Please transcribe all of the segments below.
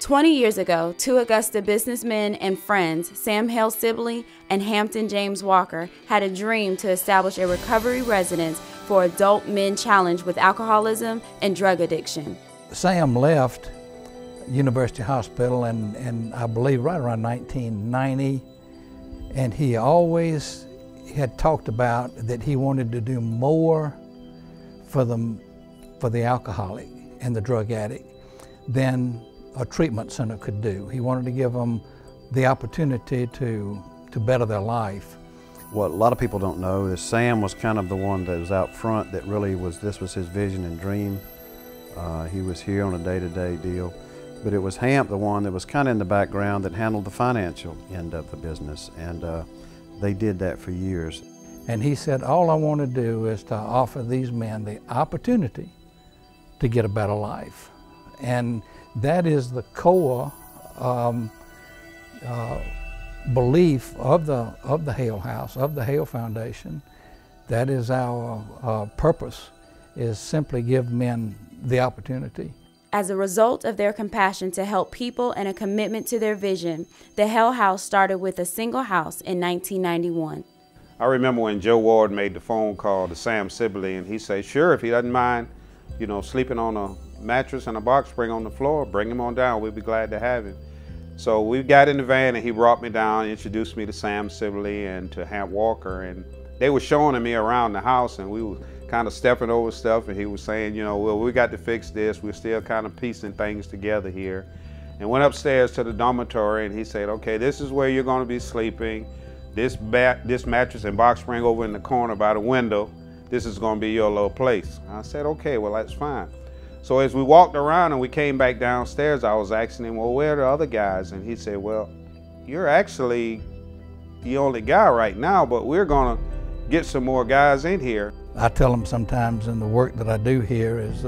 20 years ago, two Augusta businessmen and friends, Sam Hale Sibley and Hampton James Walker, had a dream to establish a recovery residence for adult men challenged with alcoholism and drug addiction. Sam left University Hospital and I believe right around 1990, and he always had talked about that he wanted to do more for the alcoholic and the drug addict than a treatment center could do. He wanted to give them the opportunity to better their life. What a lot of people don't know is Sam was kind of the one that was out front that really this was his vision and dream. He was here on a day-to-day deal. But it was Hamp, the one that was kind of in the background that handled the financial end of the business, and they did that for years. And he said, all I want to do is to offer these men the opportunity to get a better life. And that is the core belief of the Hale House, of the Hale Foundation. That is our purpose, is simply give men the opportunity. As a result of their compassion to help people and a commitment to their vision, the Hale House started with a single house in 1991. I remember when Joe Ward made the phone call to Sam Sibley, and he said, sure, if he doesn't mind, you know, sleeping on a mattress and a box spring on the floor, bring him on down, we'd be glad to have him. So we got in the van and he brought me down, introduced me to Sam Sibley and to Hamp Walker, and they were showing me around the house, and we were kind of stepping over stuff, and he was saying, you know, well, we got to fix this. We're still kind of piecing things together here. And went upstairs to the dormitory, and he said, okay, this is where you're going to be sleeping. This mattress and box spring over in the corner by the window, this is going to be your little place. I said, okay, well, that's fine. So as we walked around and we came back downstairs, I was asking him, well, where are the other guys? And he said, well, you're actually the only guy right now, but we're going to get some more guys in here. I tell them sometimes in the work that I do here is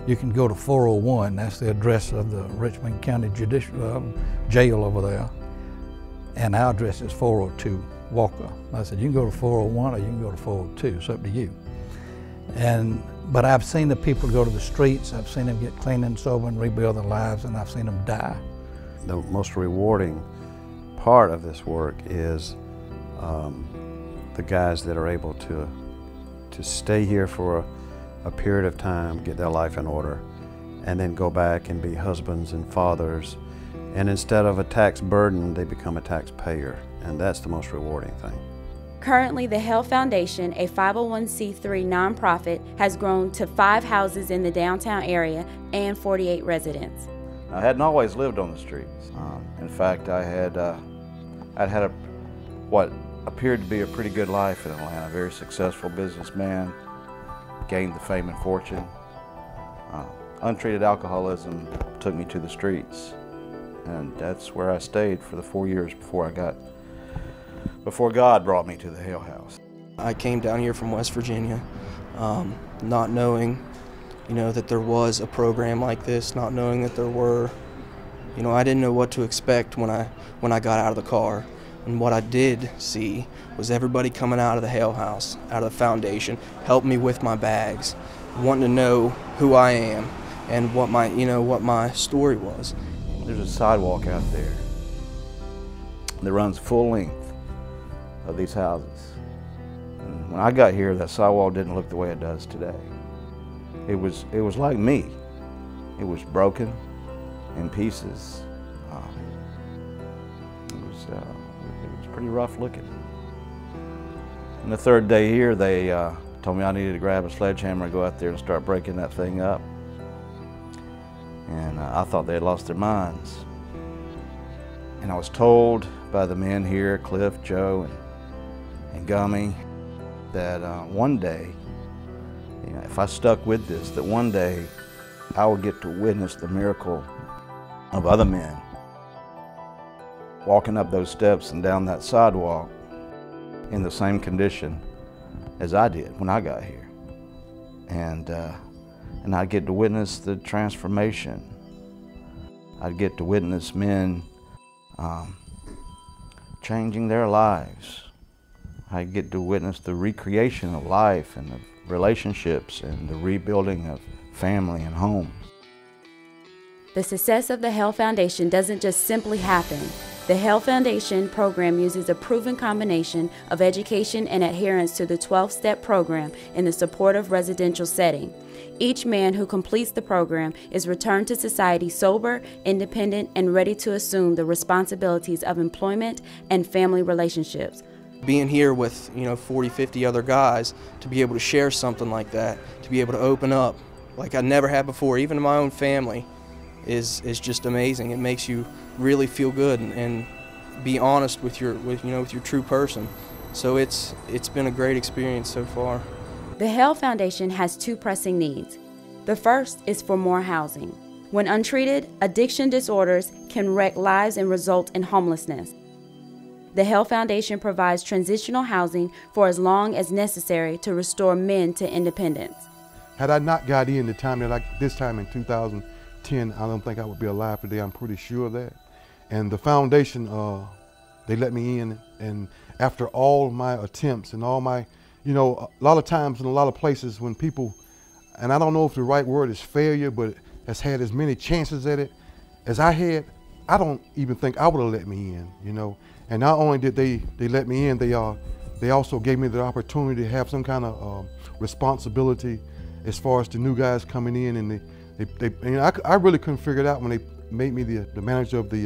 you can go to 401, that's the address of the Richmond County Jail over there, and our address is 402 Walker. I said, you can go to 401 or you can go to 402, it's up to you. But I've seen the people go to the streets, I've seen them get clean and sober and rebuild their lives, and I've seen them die. The most rewarding part of this work is the guys that are able to stay here for a period of time, get their life in order, and then go back and be husbands and fathers. And instead of a tax burden, they become a taxpayer. And that's the most rewarding thing. Currently, the Hale Foundation, a 501c3 nonprofit, has grown to 5 houses in the downtown area and 48 residents. I hadn't always lived on the streets. In fact, I'd had what appeared to be a pretty good life in Atlanta, a very successful businessman, gained the fame and fortune. Untreated alcoholism took me to the streets, and that's where I stayed for the 4 years before God brought me to the Hale House. I came down here from West Virginia, not knowing, that there was a program like this, not knowing that there were, I didn't know what to expect when I got out of the car. And what I did see was everybody coming out of the Hale House, out of the foundation, helped me with my bags, wanting to know who I am and what my story was. There's a sidewalk out there that runs full length of these houses. And when I got here, that sidewalk didn't look the way it does today. It was like me. It was broken in pieces. It was pretty rough looking. And the third day here, they told me I needed to grab a sledgehammer and go out there and start breaking that thing up. And I thought they had lost their minds. And I was told by the men here, Cliff, Joe, and Gummy, that one day, if I stuck with this, that one day I would get to witness the miracle of other men walking up those steps and down that sidewalk in the same condition as I did when I got here. And I'd get to witness the transformation. I'd get to witness men changing their lives. I'd get to witness the recreation of life and of relationships and the rebuilding of family and homes. The success of the Hale Foundation doesn't just simply happen. The Hale Foundation program uses a proven combination of education and adherence to the 12-step program in the supportive residential setting. Each man who completes the program is returned to society sober, independent, and ready to assume the responsibilities of employment and family relationships. Being here with 40, 50 other guys, to be able to share something like that, to be able to open up like I never had before, even to my own family, is just amazing. It makes you really feel good and be honest with your true person. So it's been a great experience so far. The Hale Foundation has two pressing needs. The first is for more housing. When untreated, addiction disorders can wreck lives and result in homelessness. The Hale Foundation provides transitional housing for as long as necessary to restore men to independence. Had I not got in this time in 2010, I don't think I would be alive today. I'm pretty sure of that. And the foundation, they let me in, and after all my attempts and all my, a lot of times in a lot of places when people, and I don't know if the right word is failure, but has had as many chances at it as I had, I don't even think I would have let me in, And not only did they let me in, they also gave me the opportunity to have some kind of responsibility as far as the new guys coming in, and I really couldn't figure it out when they made me the manager of the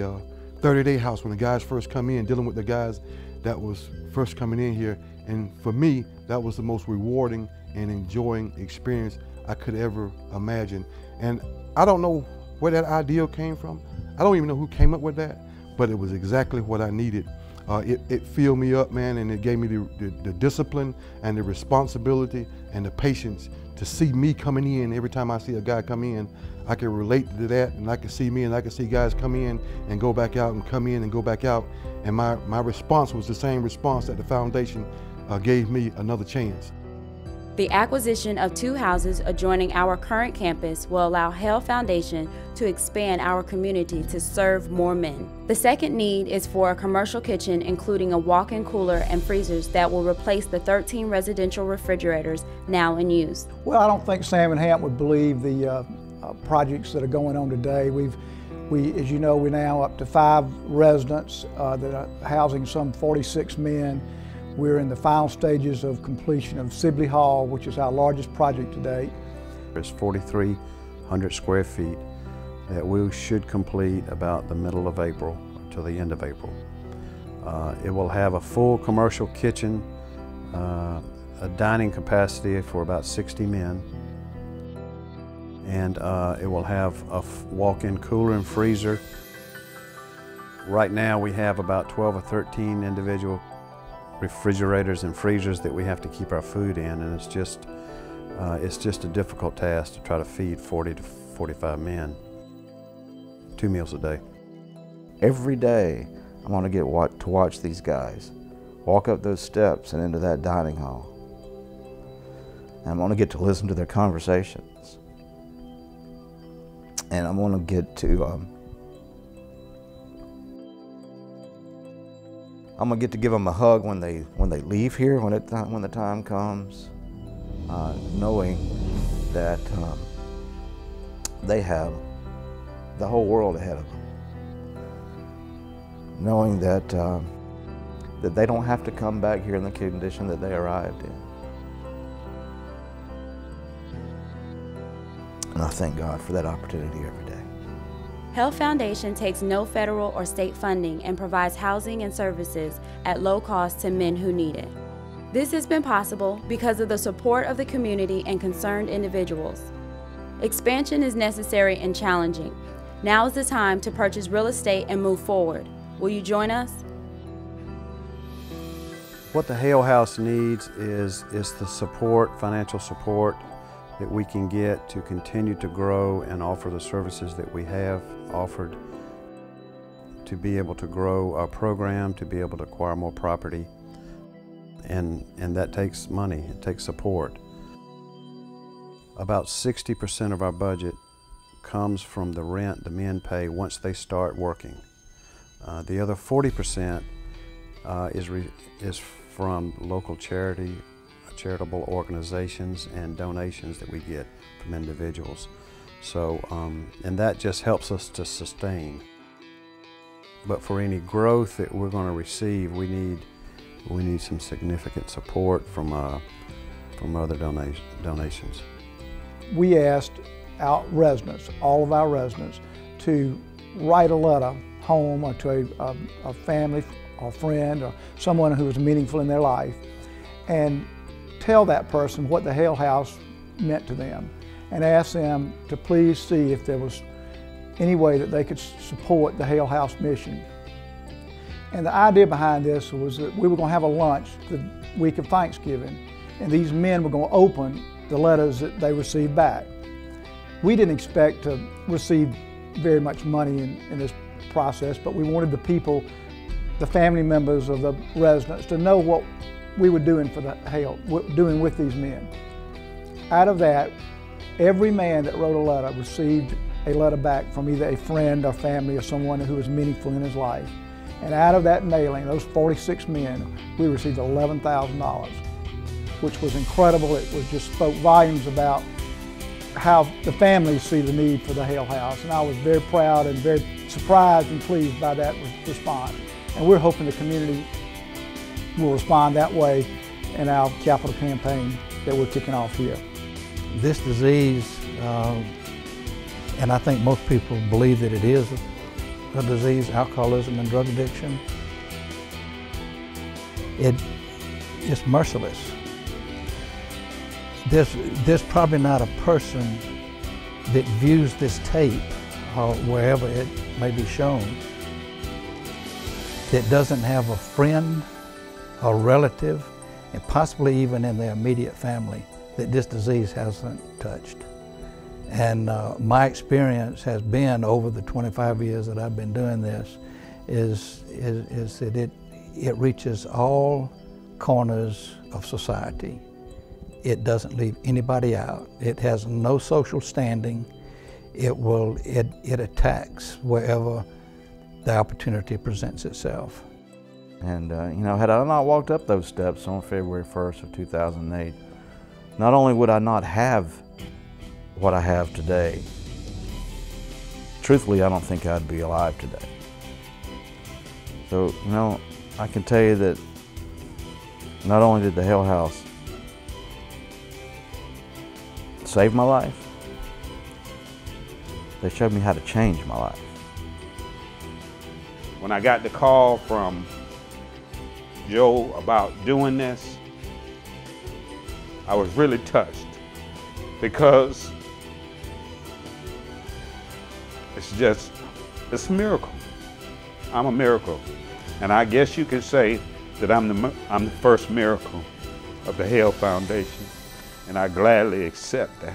30-day house when the guys first come in, dealing with the guys that was first coming in here. And for me, that was the most rewarding and enjoying experience I could ever imagine. And I don't know where that idea came from. I don't even know who came up with that, but it was exactly what I needed. It filled me up, man, and it gave me the discipline and the responsibility and the patience to see me coming in. Every time I see a guy come in, I can relate to that, and I can see me, and I can see guys come in and go back out and come in and go back out. And my response was the same response that the foundation gave me, another chance. The acquisition of 2 houses adjoining our current campus will allow Hale Foundation to expand our community to serve more men. The second need is for a commercial kitchen including a walk-in cooler and freezers that will replace the 13 residential refrigerators now in use. Well, I don't think Sam and Hamp would believe the projects that are going on today. As you know, we're now up to 5 residents that are housing some 46 men. We're in the final stages of completion of Sibley Hall, which is our largest project to date. It's 4,300 square feet that we should complete about the middle of April to the end of April. It will have a full commercial kitchen, a dining capacity for about 60 men, and it will have a walk-in cooler and freezer. Right now we have about 12 or 13 individual refrigerators and freezers that we have to keep our food in, and it's just a difficult task to try to feed 40 to 45 men 2 meals a day. Every day I want to get to watch these guys walk up those steps and into that dining hall, and I want to get to listen to their conversations, and I want to get to I'm gonna get to give them a hug when they leave here, when the time comes, knowing that they have the whole world ahead of them, knowing that that they don't have to come back here in the condition that they arrived in. And I thank God for that opportunity every day. Hale Foundation takes no federal or state funding and provides housing and services at low cost to men who need it. This has been possible because of the support of the community and concerned individuals. Expansion is necessary and challenging. Now is the time to purchase real estate and move forward. Will you join us? What the Hale House needs is the support, financial support, that we can get to continue to grow and offer the services that we have offered, to be able to grow our program, to be able to acquire more property, and that takes money, it takes support. About 60% of our budget comes from the rent the men pay once they start working. The other 40% is from local charitable organizations and donations that we get from individuals. So, and that just helps us to sustain. But for any growth that we're going to receive, we need some significant support from other donations. We asked our residents, all of our residents, to write a letter home or to a family or friend or someone who was meaningful in their life, and tell that person what the Hale House meant to them, and ask them to please see if there was any way that they could support the Hale House mission. And the idea behind this was that we were going to have a lunch the week of Thanksgiving, and these men were going to open the letters that they received back. We didn't expect to receive very much money in this process, but we wanted the people, the family members of the residents, to know what we were doing for the Hale, doing with these men. Out of that, every man that wrote a letter received a letter back from either a friend or family or someone who was meaningful in his life. And out of that mailing, those 46 men, we received $11,000, which was incredible. It just spoke volumes about how the families see the need for the Hale House. And I was very proud and very surprised and pleased by that response. And we're hoping the community will respond that way in our capital campaign that we're kicking off here. This disease, and I think most people believe that it is a disease, alcoholism and drug addiction. It's merciless. There's probably not a person that views this tape or wherever it may be shown that doesn't have a friend, a relative, and possibly even in their immediate family that this disease hasn't touched. And my experience has been over the 25 years that I've been doing this is that it reaches all corners of society. It doesn't leave anybody out. It has no social standing. It attacks wherever the opportunity presents itself. And you know, had I not walked up those steps on February 1st of 2008, not only would I not have what I have today, truthfully, I don't think I'd be alive today. So, you know, I can tell you that not only did the Hale House save my life, they showed me how to change my life. When I got the call from Joe about doing this, I was really touched, because it's a miracle. I'm a miracle. And I guess you could say that I'm the first miracle of the Hale Foundation, and I gladly accept that.